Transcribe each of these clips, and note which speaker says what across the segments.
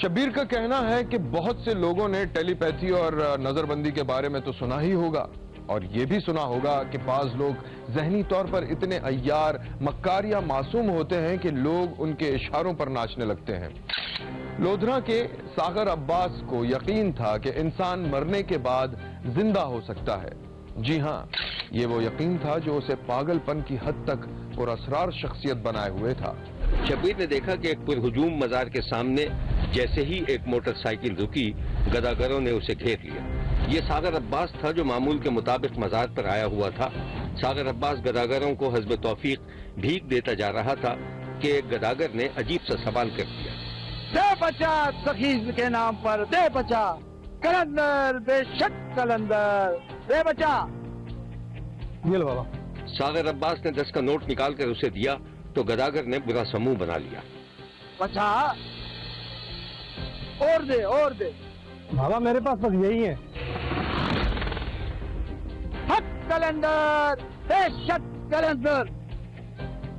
Speaker 1: شبیر کا کہنا ہے کہ بہت سے لوگوں نے ٹیلی پیتھی اور نظر بندی کے بارے میں تو سنا ہی ہوگا، اور یہ بھی سنا ہوگا کہ بعض لوگ ذہنی طور پر اتنے عیار، مکار یا معصوم ہوتے ہیں کہ لوگ ان کے اشاروں پر ناچنے لگتے ہیں۔ لودھرا کے ساغر عباس کو یقین تھا کہ انسان مرنے کے بعد زندہ ہو سکتا ہے۔ جی ہاں، یہ وہ یقین تھا جو اسے پاگل پن کی حد تک پراسرار شخصیت بنائے ہوئے تھا۔
Speaker 2: شبیر نے دیکھا کہ ایک پرہجوم مزار کے سامنے جیسے ہی ایک موٹر سائیکل رکی، گداگروں نے اسے گھیر لیا۔ یہ ساغر عباس تھا جو معمول کے مطابق مزار پر آیا ہوا تھا۔ ساغر عباس گداگروں کو حسب توفیق بھیک دیتا جا رہا تھا کہ ایک گداگر نے عجیب سا سوال کر دیا۔
Speaker 3: دے بچا سخیز کے نام پر، دے بچا کلندر، بے شک کلندر، دے بچا۔ یہ لو بابا۔
Speaker 2: ساغر عباس نے 10 کا نوٹ نکال کر اسے دیا تو گداگر نے برا سموہ بنا لیا۔
Speaker 3: بچا اور دے اور دے۔ بابا میرے پاس بس یہی ہے۔ حق کلندر، بے شک کلندر۔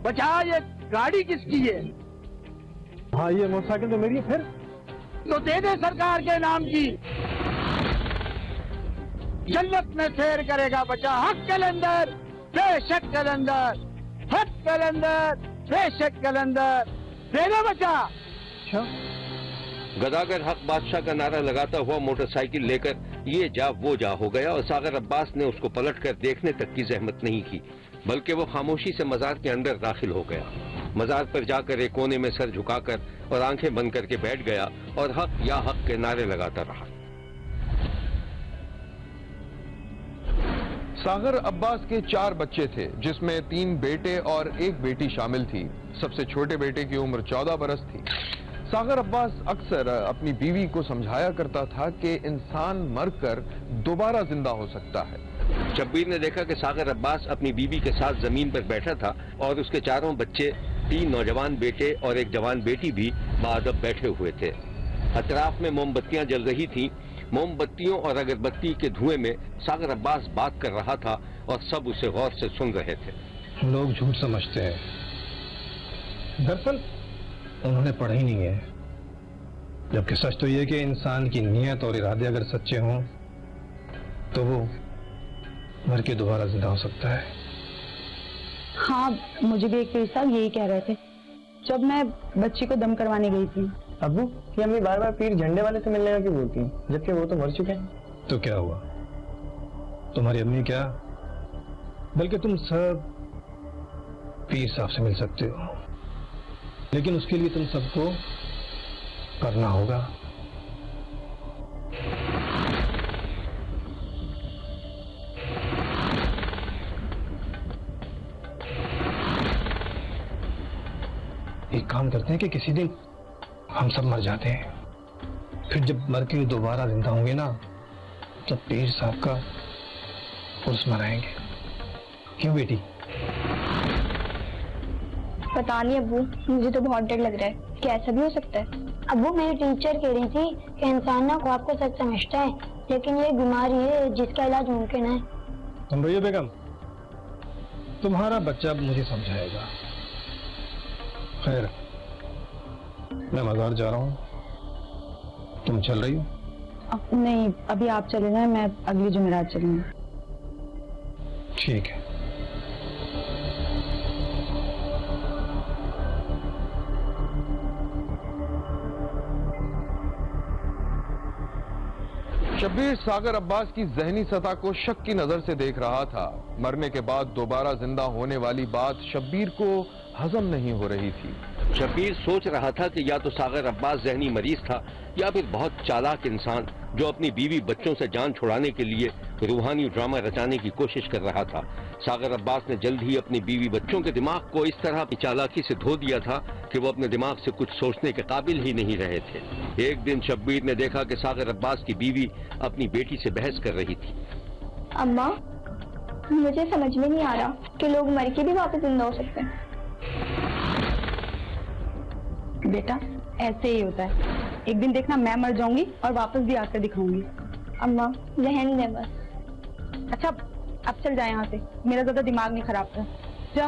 Speaker 3: بچا یہ گاڑی کس کی ہے؟ ہاں یہ موٹر سائیکل تو میری ہے۔ پھر تو دے دے سرکار کے نام کی، جنت میں سیر کرے گا بچا۔ حق کلندر، بے شک کلندر، حق کلندر، بے شک کلندر، دے دے بچا۔
Speaker 2: گداگر حق بادشاہ کا نعرہ لگاتا ہوا موٹر سائیکل لے کر یہ جا وہ جا ہو گیا، اور ساغر عباس نے اس کو پلٹ کر دیکھنے تک کی زحمت نہیں کی، بلکہ وہ خاموشی سے مزار کے اندر داخل ہو گیا۔ مزار پر جا کر ایک کونے میں سر جھکا کر اور آنکھیں بند کر کے بیٹھ گیا اور حق یا حق کے نعرے لگاتا رہا۔
Speaker 1: ساغر عباس کے 4 بچے تھے، جس میں 3 بیٹے اور 1 بیٹی شامل تھی۔ سب سے چھوٹے بیٹے کی عمر 14 برس تھی۔ ساغر عباس اکثر اپنی بیوی کو سمجھایا کرتا تھا کہ انسان مر کر دوبارہ زندہ ہو سکتا ہے۔
Speaker 2: شبیر نے دیکھا کہ ساغر عباس اپنی بیوی کے ساتھ زمین پر بیٹھا تھا اور اس کے 4 بچے، 3 نوجوان بیٹے اور 1 جوان بیٹی بھی باادب بیٹھے ہوئے تھے۔ اطراف میں موم بتیاں جل رہی تھیں۔ موم بتیوں اور اگربتی کے دھوئیں میں ساغر عباس بات کر رہا تھا اور سب اسے غور سے سن رہے تھے۔
Speaker 4: لوگ جھوٹ سمجھتے ہیں، دراصل انہوں نے پڑھا ہی نہیں ہے، جبکہ سچ تو یہ کہ انسان کی نیت اور ارادے اگر سچے ہوں تو وہ مر کے دوبارہ زندہ ہو سکتا ہے۔
Speaker 5: ہاں مجھے بھی ایک پیر صاحب یہی کہہ رہے تھے جب میں بچی کو دم کروانے گئی تھی۔
Speaker 6: ابو یہ امی بار بار پیر جھنڈے والے سے ملنے کا کیوں بولتی ہیں، جبکہ وہ تو مر چکے ہیں؟
Speaker 4: تو کیا ہوا، تمہاری امی کیا بلکہ تم سب پیر صاحب سے مل سکتے ہو، لیکن اس کے لیے تم سب کو کرنا ہوگا۔ ایک کام کرتے ہیں کہ کسی دن ہم سب مر جاتے ہیں، پھر جب مر کے دوبارہ زندہ ہوں گے نا، تب پیر صاحب کا عرس منائیں گے۔ کیوں بیٹی؟
Speaker 7: پتا نہیں ابو، مجھے تو بہت ڈر لگ رہا ہے کہ ایسا بھی ہو سکتا ہے۔ ابو میری ٹیچر کہہ رہی تھی کہ انسان نا خواب کو سچ سمجھتا ہے، لیکن یہ بیماری ہے جس کا علاج ممکن ہے۔
Speaker 4: سن رہی ہو بیگم، تمہارا بچہ اب مجھے سمجھائے گا۔ خیر میں مزار جا رہا ہوں، تم چل رہی ہو؟
Speaker 5: نہیں ابھی آپ چلے جائیں، میں اگلی جمعرات چلوں گی۔
Speaker 4: ٹھیک ہے۔
Speaker 1: شبیر ساغر عباس کی ذہنی سطح کو شک کی نظر سے دیکھ رہا تھا۔ مرنے کے بعد دوبارہ زندہ ہونے والی بات شبیر کو ہضم نہیں ہو رہی تھی۔
Speaker 2: شبیر سوچ رہا تھا کہ یا تو ساغر عباس ذہنی مریض تھا یا پھر بہت چالاک انسان جو اپنی بیوی بچوں سے جان چھڑانے کے لیے روحانی ڈرامہ رچانے کی کوشش کر رہا تھا۔ ساغر عباس نے جلد ہی اپنی بیوی بچوں کے دماغ کو اس طرح چالاکی سے دھو دیا تھا کہ وہ اپنے دماغ سے کچھ سوچنے کے قابل ہی نہیں رہے تھے۔ ایک دن شبیر نے دیکھا کہ ساغر عباس کی بیوی اپنی بیٹی سے بحث کر رہی تھی۔
Speaker 7: اماں مجھے سمجھ میں نہیں آ رہا کہ لوگ مر کے بھی واپس زندہ ہو سکتے ہیں۔
Speaker 5: بیٹا ایسے ہی ہوتا ہے، ایک دن دیکھنا میں مر جاؤں گی اور واپس بھی آ کر دکھاؤں گی۔
Speaker 7: اماں رہنے دیں بس۔
Speaker 5: اچھا اب چل جائے یہاں سے، میرا زیادہ دماغ نہیں خراب کر، جا۔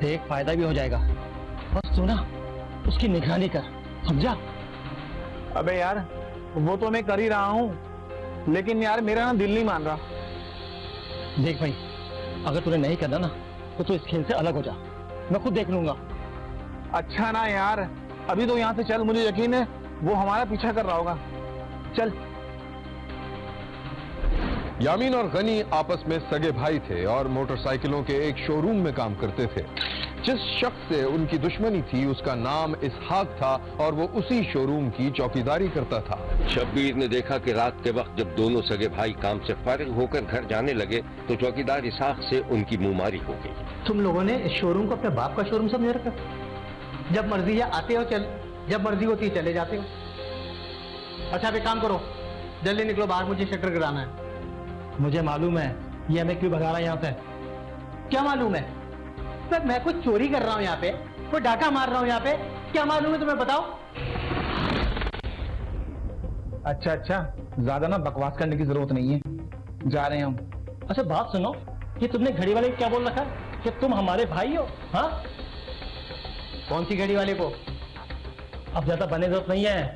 Speaker 3: ایک فائدہ بھی ہو جائے گا. بس تو نا اس کی نگرانی کر, سمجھا؟ ابے یار وہ تو میں کر ہی رہا ہوں, لیکن یار میرا نا دل نہیں مان رہا. دیکھ بھائی, اگر تُو نے نہیں کرنا نا تو تو اس کھیل سے الگ ہو جا, میں خود دیکھ لوں گا. اچھا نا یار, ابھی تو یہاں سے چل, مجھے یقین ہے وہ ہمارا پیچھا کر رہا ہوگا. چل.
Speaker 1: یامین اور غنی آپس میں سگے بھائی تھے اور موٹر سائیکلوں کے ایک شو روم میں کام کرتے تھے. جس شخص سے ان کی دشمنی تھی اس کا نام اسحاق تھا اور وہ اسی شو روم کی چوکیداری کرتا تھا.
Speaker 2: شبیر نے دیکھا کہ رات کے وقت جب دونوں سگے بھائی کام سے فارغ ہو کر گھر جانے لگے تو چوکیدار اسحاق سے ان کی منہ ماری ہو گئی.
Speaker 3: تم لوگوں نے اس شو روم کو اپنے باپ کا شو روم سمجھ رکھا, جب مرضی ہے آتے ہو چل, جب مرضی ہوتی ہے چلے جاتے ہو. اچھا بھی کام کرو, جلدی نکلو باہر, مجھے شٹر گرانا ہے. مجھے معلوم ہے یہ ہمیں کیوں بھگا رہا ہے یہاں سے. کیا معلوم ہے؟ سر میں کچھ چوری کر رہا ہوں یہاں پہ, کوئی ڈاکہ مار رہا ہوں یہاں پہ, کیا معلوم ہے تمہیں بتاؤ. اچھا زیادہ نا بکواس کرنے کی ضرورت نہیں ہے, جا رہے ہیں ہم. اچھا بات سنو, یہ تم نے گھڑی والے کو کیا بول رکھا کہ تم ہمارے بھائی ہو؟ ہاں کون سی گھڑی والے کو؟ اب زیادہ بنے ضرورت نہیں ہے,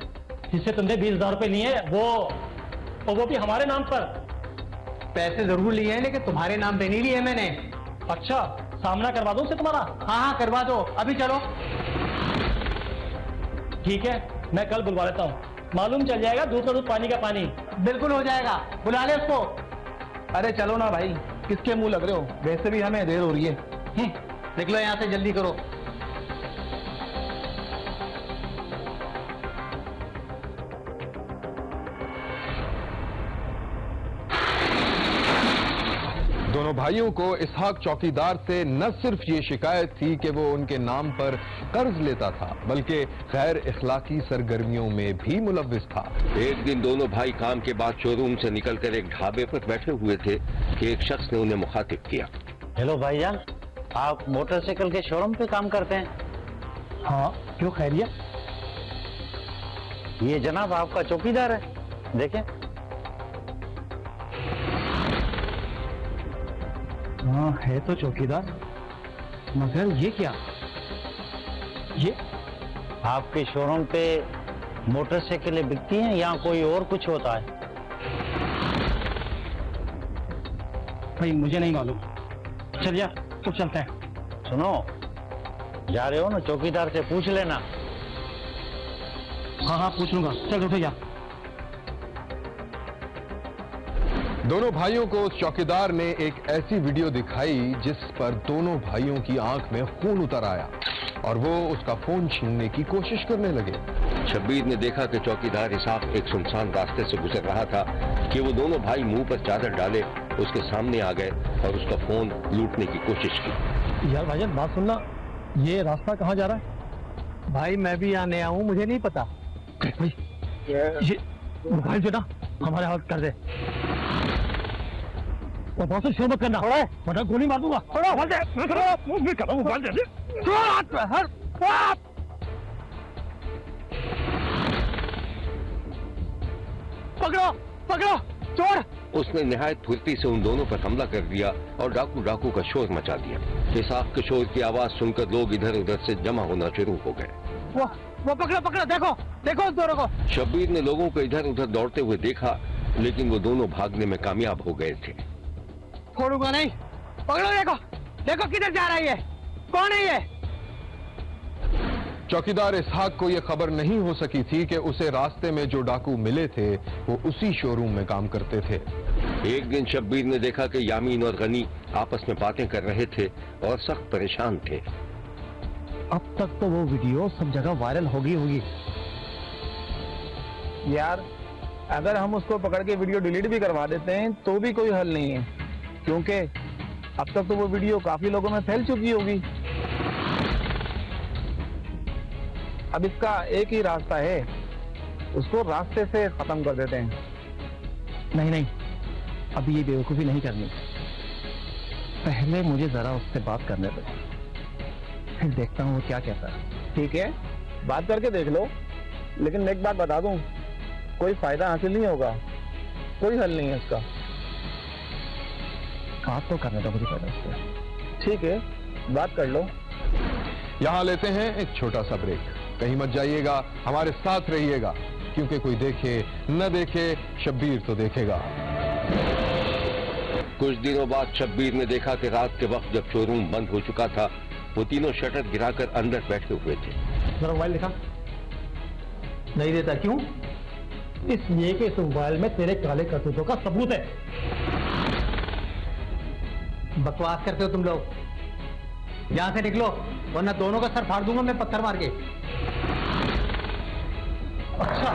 Speaker 3: جس سے تم نے 20,000 روپے لیے وہ بھی ہمارے نام پر. پیسے ضرور لیے ہیں لیکن تمہارے نام پہ نہیں لیے میں نے. اچھا سامنا کروا دوں سے تمہارا؟ ہاں کروا دو, ابھی چلو. ٹھیک ہے میں کل بلوا لیتا ہوں, معلوم چل جائے گا دودھ کا دودھ پانی کا پانی. بالکل ہو جائے گا, بلا لے اس کو. ارے چلو نا بھائی, کس کے منہ لگ رہے ہو, ویسے بھی ہمیں دیر ہو رہی ہے. نکلو یہاں سے, جلدی کرو.
Speaker 1: دونوں بھائیوں کو اسحاق چوکیدار سے نہ صرف یہ شکایت تھی کہ وہ ان کے نام پر قرض لیتا تھا بلکہ غیر اخلاقی سرگرمیوں میں بھی ملوث تھا.
Speaker 2: ایک دن دونوں بھائی کام کے بعد شو روم سے نکل کر ایک ڈھابے پر بیٹھے ہوئے تھے کہ ایک شخص نے انہیں مخاطب کیا.
Speaker 3: ہیلو بھائی جان, آپ موٹر سائیکل کے شو روم پہ کام کرتے ہیں؟ ہاں کیوں, خیریت؟ یہ جناب آپ کا چوکیدار ہے, دیکھیں. ہاں ہے تو چوکیدار, مگر یہ کیا؟ یہ آپ کے شو روم پہ موٹر سائیکلیں بکتی ہیں یا کوئی اور کچھ ہوتا ہے؟ بھائی مجھے نہیں معلوم, چلیے کچھ چلتے ہیں. سنو, جا رہے ہو نا چوکیدار سے پوچھ لینا. ہاں پوچھ لوں گا, چل اٹھو جا.
Speaker 1: دونوں بھائیوں کو چوکیدار نے ایک ایسی ویڈیو دکھائی جس پر دونوں بھائیوں کی آنکھ میں خون اتر آیا اور وہ اس کا فون چھیننے کی کوشش کرنے لگے.
Speaker 2: شبیر نے دیکھا کہ چوکیدار اسحاق ایک سنسان راستے سے گزر رہا تھا کہ وہ دونوں بھائی منہ پر چادر ڈالے اس کے سامنے آ گئے اور اس کا فون لوٹنے کی کوشش کی.
Speaker 3: یار بھائی جان بات سننا, یہ راستہ کہاں جا رہا ہے؟ بھائی میں بھی یہاں نیا ہوں, مجھے نہیں پتا. یہ موبائل جو نا ہمارے ہاتھ کر دے, اور بہت سے شور مت کرنا, ورنہ گولی مار دوں گا. پکڑو پکڑو چور.
Speaker 2: اس نے نہایت پھرتی سے ان دونوں پر حملہ کر دیا اور ڈاکو کا شور مچا دیا. اسحاق کے شور کی آواز سن کر لوگ ادھر ادھر سے جمع ہونا شروع ہو گئے.
Speaker 3: وہ پکڑو, دیکھو اس دونوں کو.
Speaker 2: شبیر نے لوگوں کو ادھر ادھر دوڑتے ہوئے دیکھا لیکن وہ دونوں بھاگنے میں کامیاب ہو گئے تھے.
Speaker 3: چھوڑوں گا نہیں, پکڑو, دیکھو کدھر جا رہی ہے, کون ہے یہ؟
Speaker 1: چوکیدار اسحاق کو یہ خبر نہیں ہو سکی تھی کہ اسے راستے میں جو ڈاکو ملے تھے وہ اسی شو روم میں کام کرتے تھے.
Speaker 2: ایک دن شبیر نے دیکھا کہ یامین اور غنی آپس میں باتیں کر رہے تھے اور سخت پریشان تھے.
Speaker 3: اب تک تو وہ ویڈیو سب جگہ وائرل ہوگی. یار اگر ہم اس کو پکڑ کے ویڈیو ڈیلیٹ بھی کروا دیتے ہیں تو بھی کوئی حل نہیں ہے, کیونکہ اب تک تو وہ ویڈیو کافی لوگوں میں پھیل چکی ہوگی. اب اس کا ایک ہی راستہ ہے, اس کو راستے سے ختم کر دیتے ہیں. نہیں, ابھی یہ بیوقوفی نہیں کرنی, پہلے مجھے ذرا اس سے بات کرنے دو, پھر دیکھتا ہوں وہ کیا کہتا ہے. ٹھیک ہے, بات کر کے دیکھ لو, لیکن ایک بات بتا دوں, کوئی فائدہ حاصل نہیں ہوگا, کوئی حل نہیں ہے اس کا. بات تو کرنے دو مجھے پہلے اس سے. ٹھیک ہے, بات کر لو,
Speaker 1: یہاں لیتے ہیں ایک چھوٹا سا بریک. کہیں مت جائیے گا, ہمارے ساتھ رہیے گا, کیونکہ کوئی دیکھے نہ دیکھے شبیر تو دیکھے گا.
Speaker 2: کچھ دنوں بعد شبیر نے دیکھا کہ رات کے وقت جب شو روم بند ہو چکا تھا, وہ تینوں شٹر گرا کر اندر بیٹھے ہوئے تھے.
Speaker 3: ذرا موبائل دکھا. نہیں دیتا کیوں؟ اس لیے کہ اس موبائل میں تیرے کالے کرتوتوں کا ثبوت ہے. بکواس کرتے ہو تم لوگ, یہاں سے نکلو ورنہ دونوں کا سر پھاڑ دوں گا میں پتھر مار کے. اچھا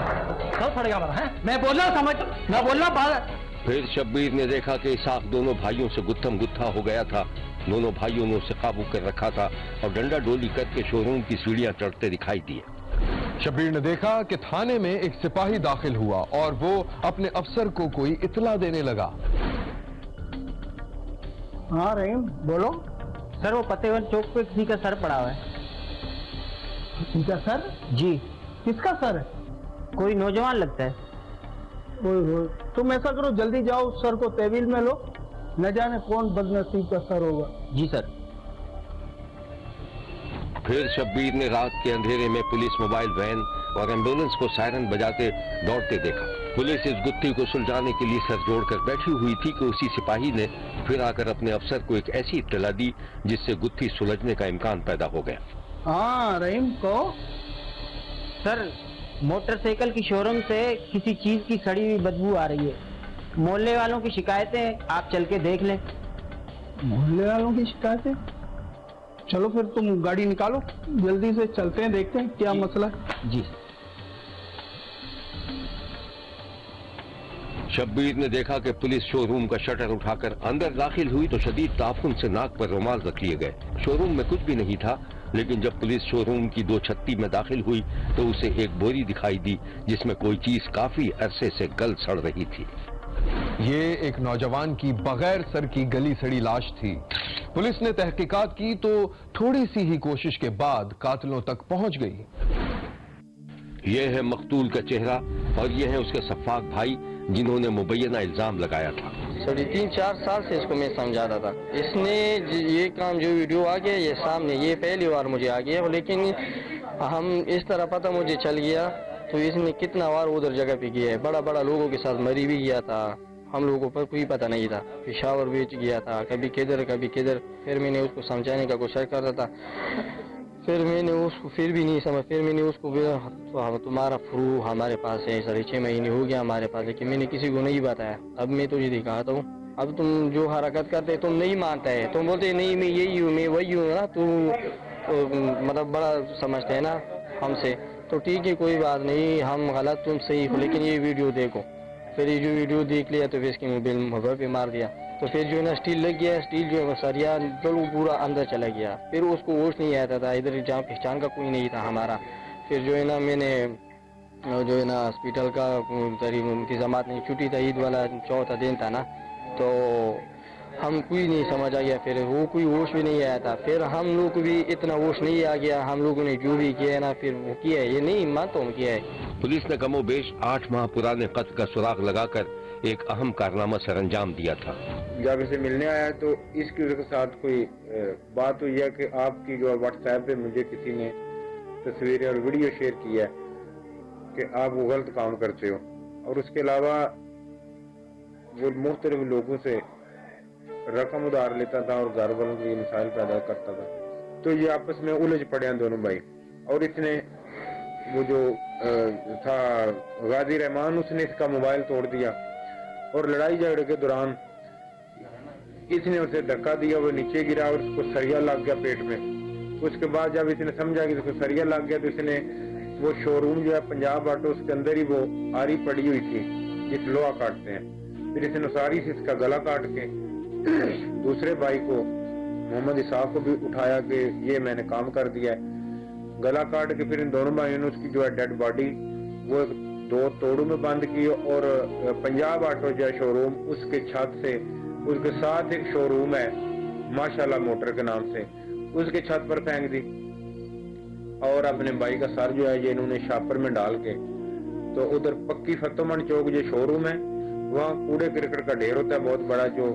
Speaker 3: سر پھڑے گا ہمارا, میں بول رہا سمجھ, میں بول رہا بات.
Speaker 2: پھر شبیر نے دیکھا کہ اسحاق دونوں بھائیوں سے گتھم گتھا ہو گیا تھا. دونوں بھائیوں نے اسے قابو کر رکھا تھا اور ڈنڈا ڈولی کر کے شو روم کی سیڑھیاں چڑھتے دکھائی دیے.
Speaker 1: شبیر نے دیکھا کہ تھانے میں ایک سپاہی داخل ہوا اور وہ اپنے افسر کو کوئی اطلاع دینے لگا.
Speaker 3: ہاں رحیم بولو. سر وہ فتح گنج چوک پہ کسی کا سر پڑا ہوا ہے. کسی کا سر؟ جی. کس کا سر ہے؟ کوئی نوجوان لگتا ہے. تم ایسا کرو جلدی جاؤ سر کو تحویل میں لو, نہ جانے کون بد نصیب کا سر ہوگا. جی سر.
Speaker 2: پھر شبیر نے رات کے اندھیرے میں پولیس موبائل وین اور ایمبولینس کو سائرن بجاتے دوڑتے دیکھا. پولیس اس گتھی کو سلجھانے کے لیے سر جوڑ کر بیٹھی ہوئی تھی کہ اسی سپاہی نے پھر آ کر اپنے افسر کو ایک ایسی اطلاع دی جس سے گتھی سلجھنے کا امکان پیدا ہو گیا.
Speaker 3: ہاں رحیم کو. سر موٹر سائیکل کی شو روم سے کسی چیز کی سڑی ہوئی بدبو آ رہی ہے. محلے والوں کی شکایتیں, آپ چل کے دیکھ لیں. محلے والوں کی شکایتیں؟ چلو پھر تم گاڑی نکالو, جلدی سے چلتے ہیں, دیکھتے ہیں کیا مسئلہ ہے. جی.
Speaker 2: شبیر نے دیکھا کہ پولیس شو روم کا شٹر اٹھا کر اندر داخل ہوئی تو شدید تعفن سے ناک پر رومال رکھ لیے گئے. شو روم میں کچھ بھی نہیں تھا, لیکن جب پولیس شو روم کی 2 چھتی میں داخل ہوئی تو اسے ایک بوری دکھائی دی جس میں کوئی چیز کافی عرصے سے گل سڑ رہی تھی.
Speaker 1: یہ ایک نوجوان کی بغیر سر کی گلی سڑی لاش تھی. پولیس نے تحقیقات کی تو تھوڑی سی ہی کوشش کے بعد قاتلوں تک پہنچ گئی.
Speaker 2: یہ ہے مقتول کا چہرہ اور یہ ہے اس کے سفاک بھائی جنہوں نے مبینہ الزام لگایا تھا.
Speaker 6: 3-4 سال سے اس کو میں سمجھاتا تھا. اس نے یہ کام جو ویڈیو آ گیا یہ سامنے, یہ پہلی بار مجھے آ گیا, لیکن ہم اس طرح پتہ مجھے چل گیا تو اس نے کتنا بار ادھر جگہ پہ کیا ہے. بڑا بڑا لوگوں کے ساتھ مری بھی گیا تھا, ہم لوگوں پر کوئی پتہ نہیں تھا. پشاور بیچ گیا تھا, کبھی کدھر کبھی کدھر. پھر میں نے اس کو سمجھانے کا کوشش کرتا تھا, پھر میں نے اس کو پھر بھی نہیں سمجھ. پھر میں نے اس کو تمہارا پروف ہمارے پاس ہے, 6.5 مہینے ہو گیا ہمارے پاس, لیکن میں نے کسی کو نہیں بتایا. اب میں تجھے دکھاتا ہوں. اب تم جو حرکت کرتے تم نہیں مانتا ہے, تم بولتے نہیں میں یہی ہوں, میں وہی ہوں نا, مطلب بڑا سمجھتے ہیں نا ہم سے. تو ٹھیک ہے کوئی بات نہیں, ہم غلط تم صحیح ہو, لیکن یہ ویڈیو دیکھو. پھر یہ جو ویڈیو دیکھ لیا تو پھر اس کی موبائل موبائل پہ مار دیا. تو پھر جو ہے نا اسٹیل لگ گیا, اسٹیل جو ہے سریا بالکل پورا اندر چلا گیا. پھر اس کو ہوش نہیں آتا تھا, ادھر جہاں پہچان کا کوئی نہیں تھا ہمارا. پھر جو ہے نا میں نے جو ہے نا ہاسپٹل کا انتظامات نہیں, چھٹی تھا, عید والا چوتھا دن تھا نا, تو ہم کوئی نہیں سمجھ آ گیا. پھر وہ کوئی ہوش بھی نہیں آیا تھا. پھر ہم لوگ کو بھی اتنا ہوش نہیں آ گیا. ہم لوگوں نے جو بھی کیا ہے نا پھر وہ کیا ہے, یہ نہیں مانتا ہوں کیا ہے.
Speaker 2: پولیس نے کم و بیش 8 ماہ پرانے قتل کا سراغ لگا کر ایک اہم کارنامہ سر انجام دیا تھا.
Speaker 8: جب اسے ملنے آیا تو اس کے ساتھ کوئی بات ہوئی ہے کہ آپ کی جو واٹس ایپ پہ مجھے کسی نے تصویریں اور ویڈیو شیئر کی ہے کہ آپ وہ غلط کام کرتے ہو, اور اس کے علاوہ وہ مختلف لوگوں سے رقم ادھار لیتا تھا اور گھر والوں کے مسائل پیدا کرتا تھا. تو یہ آپس میں الجھ پڑے ہیں دونوں بھائی, اور اس نے وہ جو تھا غازی رحمان, اس نے اس کا موبائل توڑ دیا, اور لڑائی جھگڑے کے دوران اس نے اسے دھکا دیا, وہ نیچے گرا اور اس کو سریا لگ گیا پیٹ میں. اس کے بعد جب اس نے سمجھا کہ اس کو سریا لگ گیا تو اس نے وہ شو روم جو ہے پنجاب آٹو, اس کے اندر ہی وہ آری پڑی ہوئی تھی جس لوہا کاٹتے ہیں, پھر اس نے ساری سے اس کا گلا کاٹ کے دوسرے بھائی کو محمد اسحاق کو بھی اٹھایا کہ یہ میں نے کام کر دیا ہے. گلا کاٹ کے پھر ان دونوں بھائیوں نے اس کی جو ہے ڈیڈ باڈی وہ 2 توڑوں میں بند کی, اور پنجاب آٹو جو ہے شو روم, اس کے چھت سے, اس کے ساتھ ایک شو روم ہے ماشاءاللہ موٹر کے نام سے, اس کے چھت پر پھینک دی. اور اپنے بھائی کا سر جو ہے یہ انہوں نے شاپر میں ڈال کے, تو ادھر پکی فتح منڈ چوک جو شو روم ہے وہاں کوڑے کرکٹ کا ڈھیر ہوتا ہے بہت بڑا, جو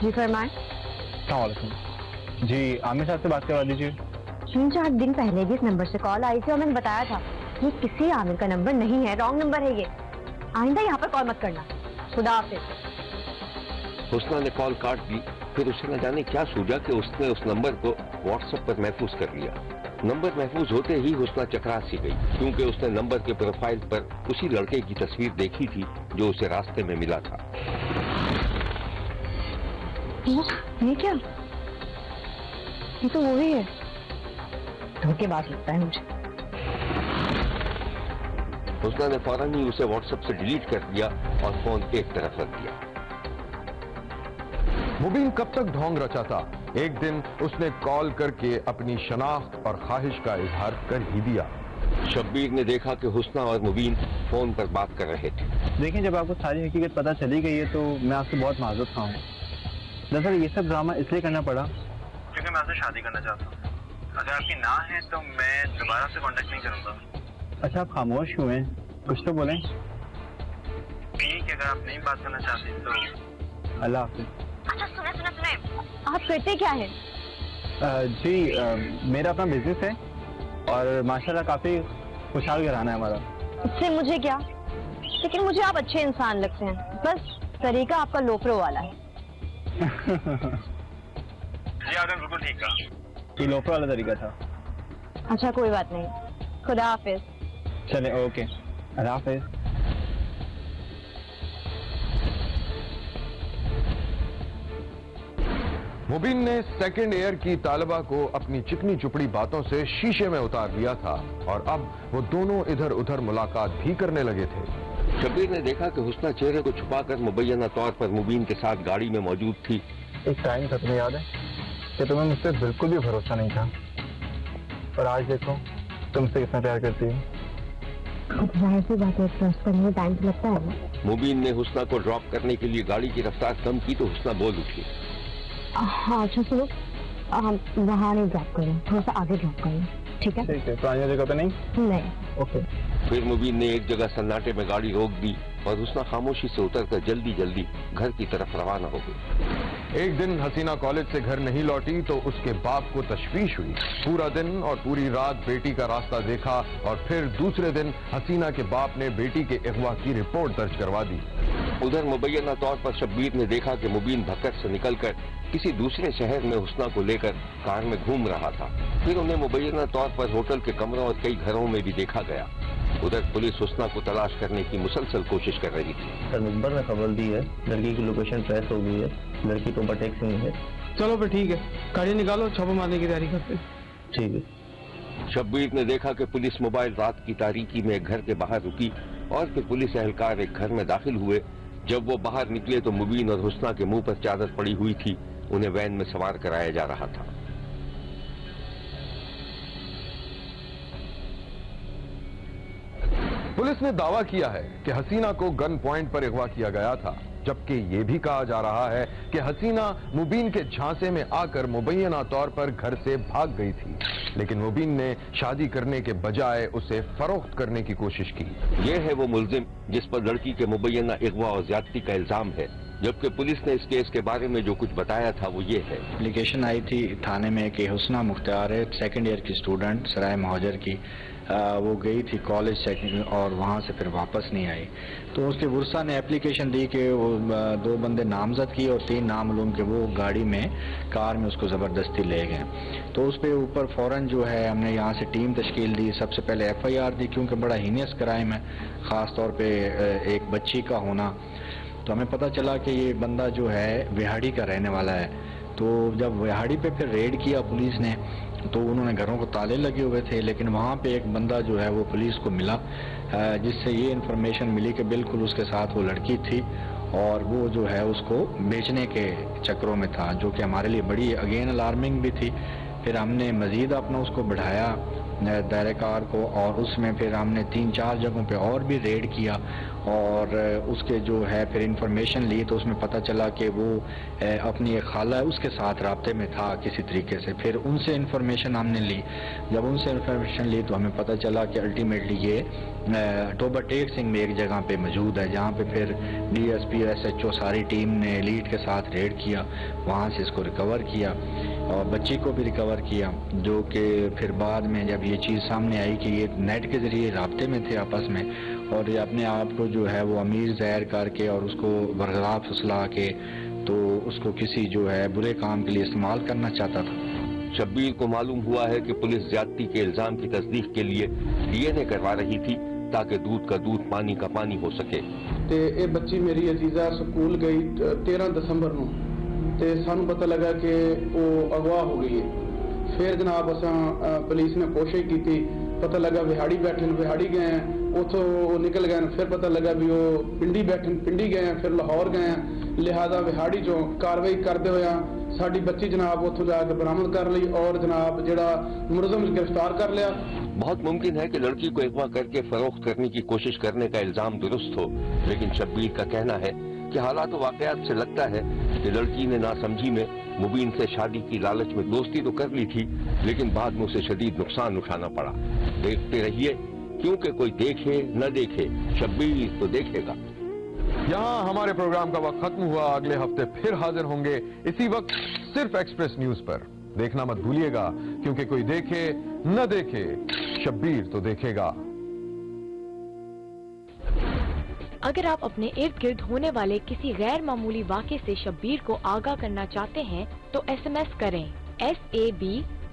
Speaker 9: جی فرمائیں.
Speaker 10: السلام علیکم. جی عامر صاحب سے بات کروا دیجیے.
Speaker 9: 3-4 دن پہلے بھی اس نمبر سے کال آئی تھی اور میں نے بتایا تھا یہ کسی عامر کا نمبر نہیں ہے, رانگ نمبر ہے یہ. آئندہ یہاں پر کال مت کرنا. خدا حافظ.
Speaker 2: حسنہ نے کال کاٹ دی. پھر اسے نہ جانے کیا سوچا کہ اس نے اس نمبر کو واٹس ایپ پر محفوظ کر لیا. نمبر محفوظ ہوتے ہی حسنہ چکرا سی گئی, کیونکہ اس نے نمبر کے پروفائل پر اسی لڑکے کی تصویر دیکھی تھی جو اسے راستے میں ملا تھا.
Speaker 9: یہ کیا؟ یہ تو وہی ہے. دھوکے باز لگتا ہے مجھے.
Speaker 2: حسنہ نے فوراً ہی اسے واٹس ایپ سے ڈیلیٹ کر دیا اور فون ایک طرف رکھ دیا.
Speaker 1: مبین کب تک ڈھونگ رچا تھا؟ ایک دن اس نے کال کر کے اپنی شناخت اور خواہش کا اظہار کر ہی دیا.
Speaker 2: شبیر نے دیکھا کہ حسنہ اور مبین فون پر بات کر رہے تھے.
Speaker 10: دیکھیں جب آپ کو ساری حقیقت پتہ چلی گئی ہے تو میں آپ سے بہت معذرت خواہ ہوں. دراصل یہ سب ڈرامہ اس لیے کرنا پڑا کیونکہ میں آپ سے شادی کرنا چاہتا ہوں. اگر آپ کی نہ ہے تو میں دوبارہ سے کانٹیکٹ نہیں کروں گا. اچھا آپ خاموش کیوں ہیں؟ کچھ تو بولیں. ٹھیک ہے اگر آپ نہیں بات کرنا چاہتے تو اللہ حافظ.
Speaker 9: اچھا سنیں آپ کرتے کیا ہیں؟
Speaker 10: جی میرا اپنا بزنس ہے اور ماشاءاللہ کافی خوشحال گھرانہ ہے ہمارا.
Speaker 9: اس سے مجھے کیا, لیکن مجھے آپ اچھے انسان لگتے ہیں. بس طریقہ آپ کا لوفرو والا ہے.
Speaker 10: جی آپ نے بالکل ٹھیک کہا, یہ لوفرو والا طریقہ تھا.
Speaker 9: اچھا کوئی بات نہیں. خدا حافظ.
Speaker 10: چلیں اوکے اللہ حافظ.
Speaker 1: مبین نے سیکنڈ ایئر کی طالبہ کو اپنی چکنی چپڑی باتوں سے شیشے میں اتار دیا تھا اور اب وہ دونوں ادھر ادھر ملاقات بھی کرنے لگے تھے.
Speaker 2: شبیر نے دیکھا کہ حسنہ چہرے کو چھپا کر مبینہ طور پر مبین کے ساتھ گاڑی میں موجود تھی.
Speaker 10: ایک ٹائم تھا تمہیں یاد ہے کہ تمہیں مجھ سے بالکل بھی بھروسہ نہیں تھا, اور آج دیکھو تم سے کتنا پیار کرتی ہوں.
Speaker 9: ظاہر سی بات ہے ٹرسٹ کرنے میں ٹائم لگتا ہے.
Speaker 2: مبین نے حسنہ کو ڈراپ کرنے کے لیے گاڑی کی رفتار کم کی تو حسنہ بول اٹھی.
Speaker 9: ہاں اچھا سنو, ہم وہاں نہیں ڈراپ کریں, تھوڑا سا آگے ڈراپ کریں. ٹھیک ہے
Speaker 10: پرانی جگہ پہ نہیں.
Speaker 9: نہیں
Speaker 10: اوکے.
Speaker 2: پھر مبین نے ایک جگہ سناٹے میں گاڑی روک دی اور حسنہ خاموشی سے اتر کر جلدی جلدی گھر کی طرف روانہ ہو گئی.
Speaker 1: ایک دن حسینہ کالج سے گھر نہیں لوٹی تو اس کے باپ کو تشویش ہوئی. پورا دن اور پوری رات بیٹی کا راستہ دیکھا اور پھر دوسرے دن حسینہ کے باپ نے بیٹی کے اغوا کی رپورٹ درج کروا دی.
Speaker 2: ادھر مبینہ طور پر شبیر نے دیکھا کہ مبین بھکر سے نکل کر کسی دوسرے شہر میں حسنہ کو لے کر کار میں گھوم رہا تھا. پھر انہیں مبینہ طور پر ہوٹل کے کمروں اور کئی گھروں میں بھی دیکھا گیا. ادھر پولیس حسنہ کو تلاش کرنے کی مسلسل کوشش کر رہی تھی.
Speaker 10: سر مقبر نے خبر دی ہے لڑکی کی لوکیشن ٹریس ہو گئی ہے, لڑکی تو ٹیکسی نہیں ہے.
Speaker 3: چلو پھر ٹھیک ہے, گاڑی نکالو, چھاپا مارنے کی تیاری کرتے ہیں.
Speaker 10: ٹھیک ہے.
Speaker 2: شبیر نے دیکھا کہ پولیس موبائل رات کی تاریکی میں ایک گھر کے باہر رکی اور پھر پولیس اہلکار ایک گھر میں داخل ہوئے. جب وہ باہر نکلے تو مبین اور حسنہ کے منہ پر چادر پڑی ہوئی تھی. انہیں وین میں سوار کرایا جا رہا تھا.
Speaker 1: پولیس نے دعویٰ کیا ہے کہ حسینہ کو گن پوائنٹ پر اغوا کیا گیا تھا, جبکہ یہ بھی کہا جا رہا ہے کہ حسینہ مبین کے جھانسے میں آ کر مبینہ طور پر گھر سے بھاگ گئی تھی, لیکن مبین نے شادی کرنے کے بجائے اسے فروخت کرنے کی کوشش کی.
Speaker 2: یہ ہے وہ ملزم جس پر لڑکی کے مبینہ اغوا اور زیادتی کا الزام ہے, جبکہ پولیس نے اس کیس کے بارے میں جو کچھ بتایا تھا وہ یہ ہے.
Speaker 11: اپلیکیشن آئی تھی تھانے میں کہ حسنہ مختار ہے, سیکنڈ ایئر کی اسٹوڈنٹ سرائے مہاجر کی, وہ گئی تھی کالج سیکنڈ اور وہاں سے پھر واپس نہیں آئی. تو اس کے ورثہ نے اپلیکیشن دی کہ وہ 2 بندے نامزد کیے اور 3 نامعلوم کے وہ گاڑی میں کار میں اس کو زبردستی لے گئے. تو اس پہ اوپر فوراً جو ہے ہم نے یہاں سے ٹیم تشکیل دی. سب سے پہلے FIR دی کیونکہ بڑا ہینیس کرائم ہے, خاص طور پہ ایک بچی کا ہونا. تو ہمیں پتہ چلا کہ یہ بندہ جو ہے وہاڑی کا رہنے والا ہے. تو جب وہاڑی پہ پھر ریڈ کیا پولیس نے تو انہوں نے گھروں کو تالے لگے ہوئے تھے, لیکن وہاں پہ ایک بندہ جو ہے وہ پولیس کو ملا جس سے یہ انفارمیشن ملی کہ بالکل اس کے ساتھ وہ لڑکی تھی اور وہ جو ہے اس کو بیچنے کے چکروں میں تھا, جو کہ ہمارے لیے بڑی اگین الارمنگ بھی تھی. پھر ہم نے مزید اپنا اس کو بڑھایا دائرہ کار کو، اور اس میں پھر ہم نے 3-4 جگہوں پہ اور بھی ریڈ کیا، اور اس کے جو ہے پھر انفارمیشن لی تو اس میں پتہ چلا کہ وہ اپنی ایک خالہ ہے اس کے ساتھ رابطے میں تھا کسی طریقے سے. پھر ان سے انفارمیشن ہم نے لی. جب ان سے انفارمیشن لی تو ہمیں پتہ چلا کہ الٹیمیٹلی یہ ٹوبہ ٹیک سنگھ میں ایک جگہ پہ موجود ہے، جہاں پہ پھر D S P S H O ساری ٹیم نے لیڈ کے ساتھ ریڈ کیا، وہاں سے اس کو ریکور کیا اور بچی کو بھی ریکور کیا، جو کہ پھر بعد میں جب یہ چیز سامنے آئی کہ یہ نیٹ کے ذریعے رابطے میں تھے آپس میں، اور یہ اپنے آپ کو جو ہے وہ امیر ظاہر کر کے اور اس کو برخلاف فسلا کے تو اس کو کسی جو ہے برے کام کے لیے استعمال کرنا چاہتا تھا.
Speaker 2: شبیر کو معلوم ہوا ہے کہ پولیس زیادتی کے الزام کی تصدیق کے لیے ڈی این اے کروا رہی تھی تاکہ دودھ کا دودھ پانی کا پانی ہو سکے.
Speaker 12: تے اے بچی میری عزیزہ سکول گئی 13 دسمبر نو تے سانو پتہ لگا کہ وہ اغوا ہو گئی ہے. پھر جناب اساں پولیس نے کوشش کی تھی، پتہ لگا وہاڑی بیٹھے وہاڑی گئے ہیں، اتوں وہ نکل گئے. پھر پتہ لگا بھی وہ پنڈی بیٹھے پنڈی گئے ہیں، پھر لاہور گئے ہیں. لہذا وہاڑی چوں کاروائی کرتے ہوئے ساری بچی جناب اتوں جا کے برآمد کر لی اور جناب جڑا ملزم گرفتار کر لیا.
Speaker 2: بہت ممکن ہے کہ لڑکی کو اغوا کر کے فروخت کرنے کی کوشش کرنے کا الزام درست ہو، لیکن شبیر کا کہنا ہے کہ حالات و واقعات سے لگتا ہے کہ لڑکی نے ناسمجھی میں مبین سے شادی کی لالچ میں دوستی تو کر لی تھی، لیکن بعد میں اسے شدید نقصان اٹھانا پڑا. دیکھتے رہیے، کیونکہ کوئی دیکھے نہ دیکھے شبیر تو دیکھے گا.
Speaker 1: یہاں ہمارے پروگرام کا وقت ختم ہوا. اگلے ہفتے پھر حاضر ہوں گے اسی وقت صرف ایکسپریس نیوز پر. دیکھنا مت بھولیے گا، کیونکہ کوئی دیکھے نہ دیکھے شبیر تو دیکھے گا.
Speaker 13: اگر آپ اپنے ارد گرد ہونے والے کسی غیر معمولی واقعے سے شبیر کو آگاہ کرنا چاہتے ہیں تو ایس ایم ایس کریں، SAB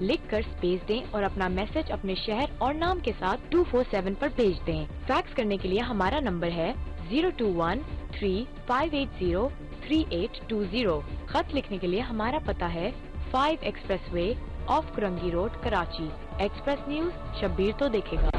Speaker 13: لکھ کر سپیس دیں اور اپنا میسج اپنے شہر اور نام کے ساتھ 247 پر بھیج دیں. فیکس کرنے کے لیے ہمارا نمبر ہے 021-3580-3820. خط لکھنے کے لیے ہمارا پتہ ہے 5 express way of Korangi road Karachi. Express news Shabbir تو دیکھے گا.